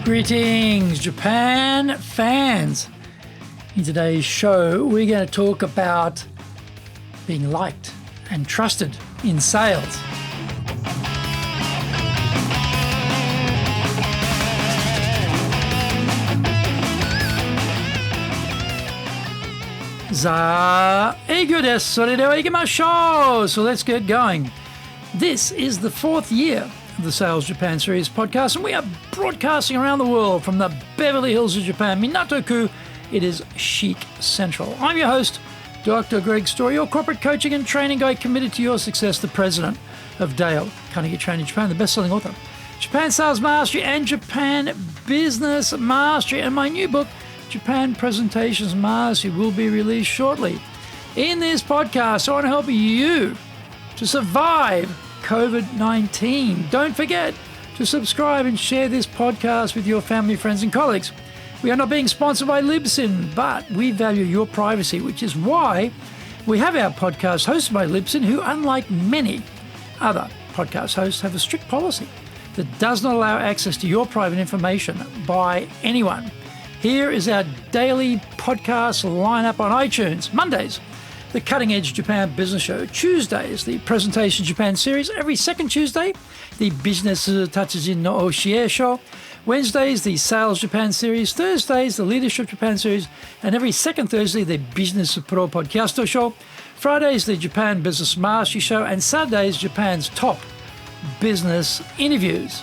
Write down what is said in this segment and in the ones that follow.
Greetings, Japan fans. In today's show, we're going to talk about being liked and trusted in sales. Eigo desu. それでは行きましょう. So let's get going. This is the fourth year of the Sales Japan Series podcast, and we are broadcasting around the world from the Beverly Hills of Japan, Minato-ku. It is Chic Central. I'm your host, Dr. Greg Story, your corporate coaching and training guide committed to your success, the president of Dale Carnegie Training Japan, the best-selling author, Japan Sales Mastery and Japan Business Mastery, and my new book, Japan Presentations Mastery, will be released shortly. In this podcast, I want to help you to survive COVID-19. Don't forget to subscribe and share this podcast with your family, friends, and colleagues. We are not being sponsored by Libsyn, but we value your privacy, which is why we have our podcast hosted by Libsyn, who, unlike many other podcast hosts, have a strict policy that does not allow access to your private information by anyone. Here is our daily podcast lineup on iTunes. Mondays, the Cutting Edge Japan Business Show. Tuesdays, the Presentation Japan Series. Every second Tuesday, the Business Tatsujin no Oshie Show. Wednesdays, the Sales Japan Series. Thursdays, the Leadership Japan Series. And every second Thursday, the Business Pro Podcast Show. Fridays, the Japan Business Mastery Show. And Saturdays, Japan's top business interviews.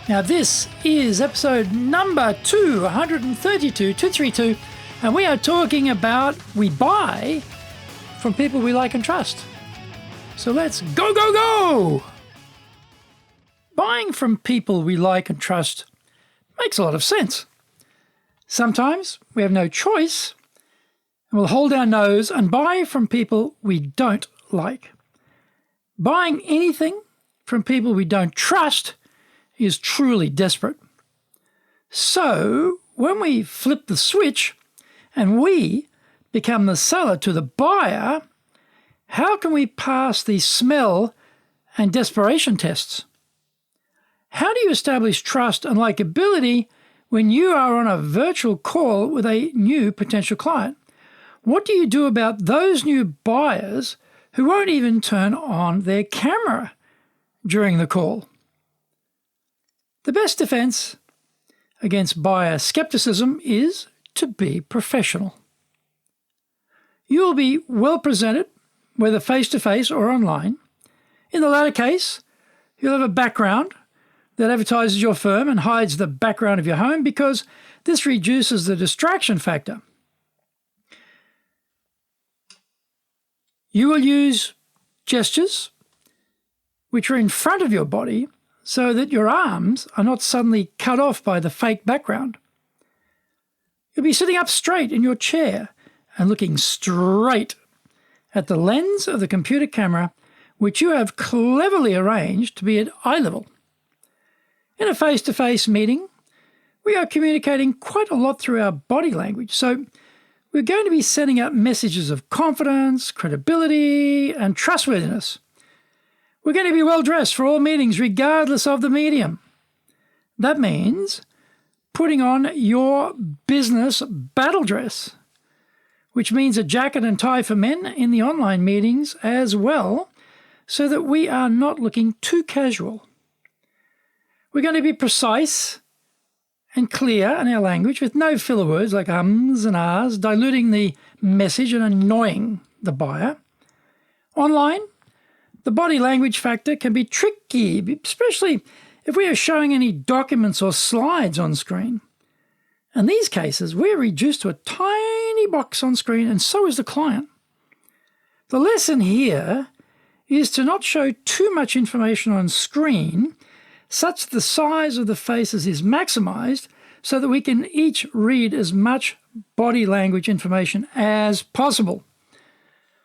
Now, this is episode number 232, and we are talking about we buy from people we like and trust. So let's go! Buying from people we like and trust makes a lot of sense. Sometimes we have no choice and we'll hold our nose and buy from people we don't like. Buying anything from people we don't trust is truly desperate. So when we flip the switch and we become the seller to the buyer, how can we pass the smell and desperation tests? How do you establish trust and likability when you are on a virtual call with a new potential client? What do you do about those new buyers who won't even turn on their camera during the call? The best defense against buyer skepticism is to be professional. You will be well presented, whether face-to-face or online. In the latter case, you'll have a background that advertises your firm and hides the background of your home because this reduces the distraction factor. You will use gestures which are in front of your body so that your arms are not suddenly cut off by the fake background. You'll be sitting up straight in your chair and looking straight at the lens of the computer camera, which you have cleverly arranged to be at eye level. In a face-to-face meeting, we are communicating quite a lot through our body language, so we're going to be sending out messages of confidence, credibility, and trustworthiness. We're going to be well-dressed for all meetings, regardless of the medium. That means putting on your business battle dress, which means a jacket and tie for men in the online meetings as well, so that we are not looking too casual. We're going to be precise and clear in our language with no filler words like ums and ahs, diluting the message and annoying the buyer. Online, the body language factor can be tricky, especially if we are showing any documents or slides on screen. In these cases, we're reduced to a tiny box on screen, and so is the client. The lesson here is to not show too much information on screen, such that the size of the faces is maximized so that we can each read as much body language information as possible.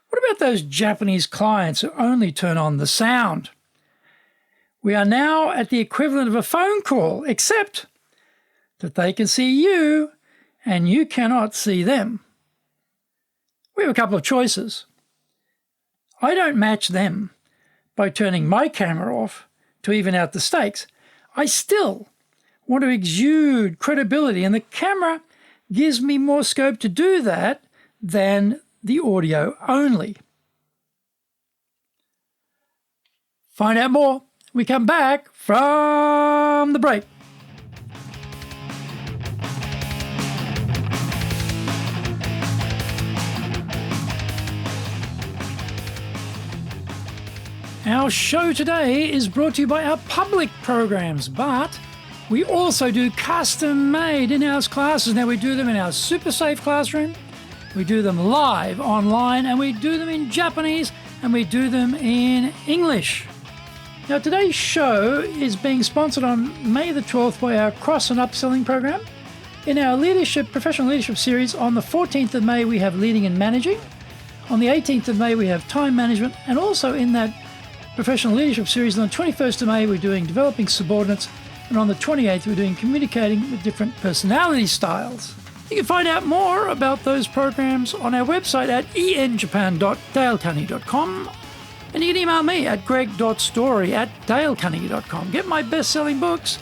What about those Japanese clients who only turn on the sound? We are now at the equivalent of a phone call, except that they can see you and you cannot see them. We have a couple of choices. I don't match them by turning my camera off to even out the stakes. I still want to exude credibility, and the camera gives me more scope to do that than the audio only. Find out more when we come back from the break. Our show today is brought to you by our public programs, but we also do custom-made in-house classes. Now, we do them in our super safe classroom, we do them live online, and we do them in Japanese, and we do them in English. Now, today's show is being sponsored on May the 12th by our Cross and Upselling program. In our professional leadership series, on the 14th of May, we have Leading and Managing. On the 18th of May, we have Time Management, and also in that professional leadership series on the 21st of May, we're doing Developing Subordinates, and on the 28th, we're doing Communicating with Different Personality Styles. You can find out more about those programs on our website at enjapan.dalecarnegie.com, and you can email me at greg.story@dalecarnegie.com. Get my best-selling books,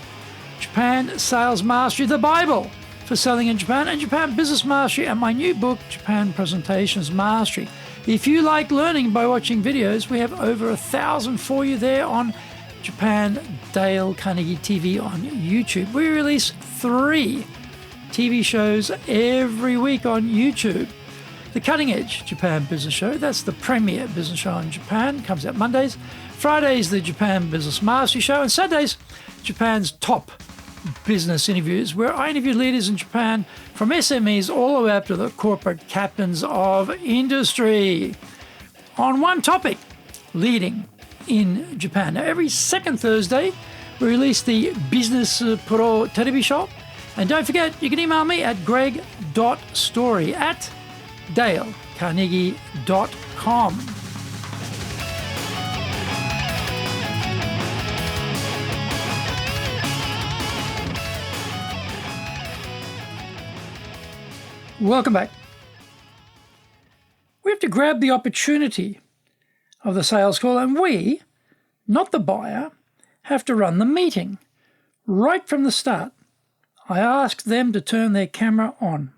Japan Sales Mastery, the Bible for selling in Japan, and Japan Business Mastery, and my new book, Japan Presentations Mastery. If you like learning by watching videos, we have over 1,000 for you there on Japan Dale Carnegie TV on YouTube. We release 3 TV shows every week on YouTube. The Cutting Edge Japan Business Show, that's the premier business show in Japan, comes out Mondays. Fridays, the Japan Business Mastery Show, and Saturdays, Japan's top business interviews, where I interview leaders in Japan from SMEs all the way up to the corporate captains of industry on one topic, leading in Japan. Now, every second Thursday, we release the Business Pro Television Show. And don't forget, you can email me at greg.story@dalecarnegie.com. Welcome back. We have to grab the opportunity of the sales call, and we, not the buyer, have to run the meeting. Right from the start, I asked them to turn their camera on.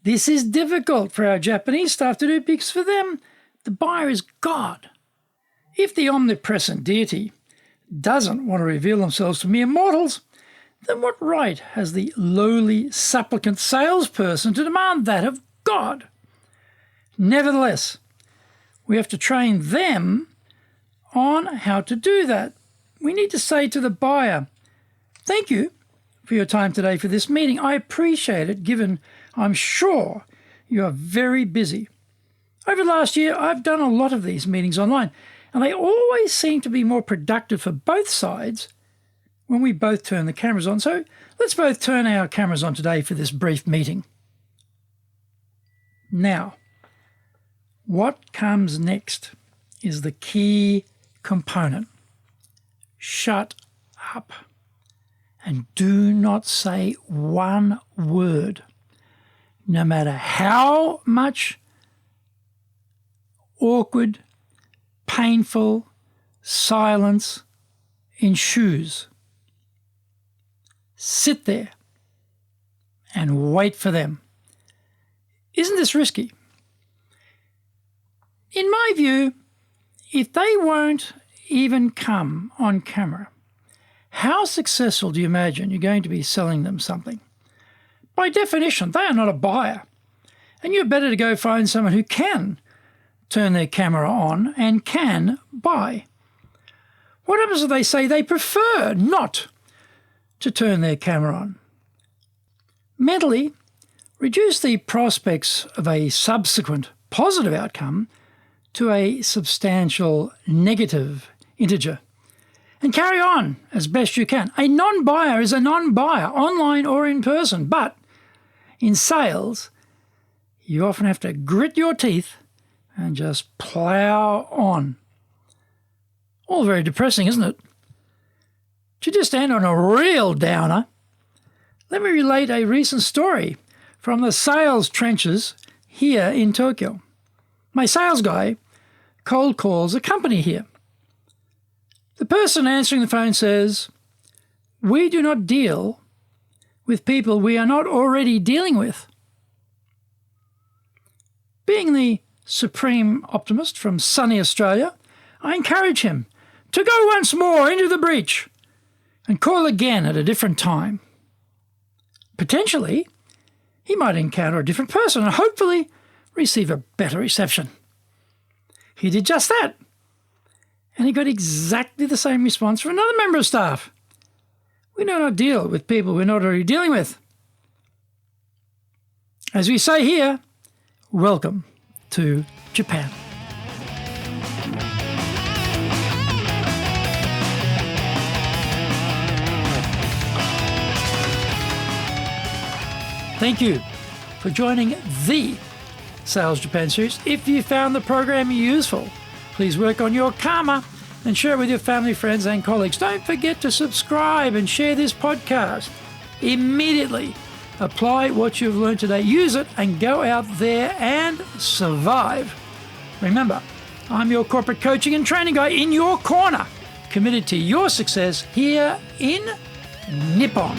This is difficult for our Japanese staff to do because for them, the buyer is God. If the omnipresent deity doesn't want to reveal themselves to mere mortals, then what right has the lowly supplicant salesperson to demand that of God? Nevertheless, we have to train them on how to do that. We need to say to the buyer, "Thank you for your time today for this meeting. I appreciate it, given I'm sure you are very busy. Over the last year, I've done a lot of these meetings online, and they always seem to be more productive for both sides when we both turn the cameras on. So let's both turn our cameras on today for this brief meeting." Now, what comes next is the key component. Shut up and do not say one word, no matter how much awkward, painful silence ensues. Sit there and wait for them. Isn't this risky? In my view, if they won't even come on camera, how successful do you imagine you're going to be selling them something? By definition, they are not a buyer, and you're better to go find someone who can turn their camera on and can buy. What happens if they say they prefer not to turn their camera on? Mentally, reduce the prospects of a subsequent positive outcome to a substantial negative integer, and carry on as best you can. A non-buyer is a non-buyer, online or in person, but in sales, you often have to grit your teeth and just plow on. All very depressing, isn't it? To just end on a real downer, let me relate a recent story from the sales trenches here in Tokyo. My sales guy cold calls a company here. The person answering the phone says, We do not deal with people we are not already dealing with. Being the supreme optimist from sunny Australia, I encourage him to go once more into the breach and call again at a different time. Potentially, he might encounter a different person and hopefully receive a better reception. He did just that, and he got exactly the same response from another member of staff. We do not deal with people we're not already dealing with. As we say here, welcome to Japan. Thank you for joining the Sales Japan series. If you found the program useful, please work on your karma and share it with your family, friends, and colleagues. Don't forget to subscribe and share this podcast. Immediately apply what you've learned today. Use it and go out there and survive. Remember, I'm your corporate coaching and training guy in your corner, committed to your success here in Nippon.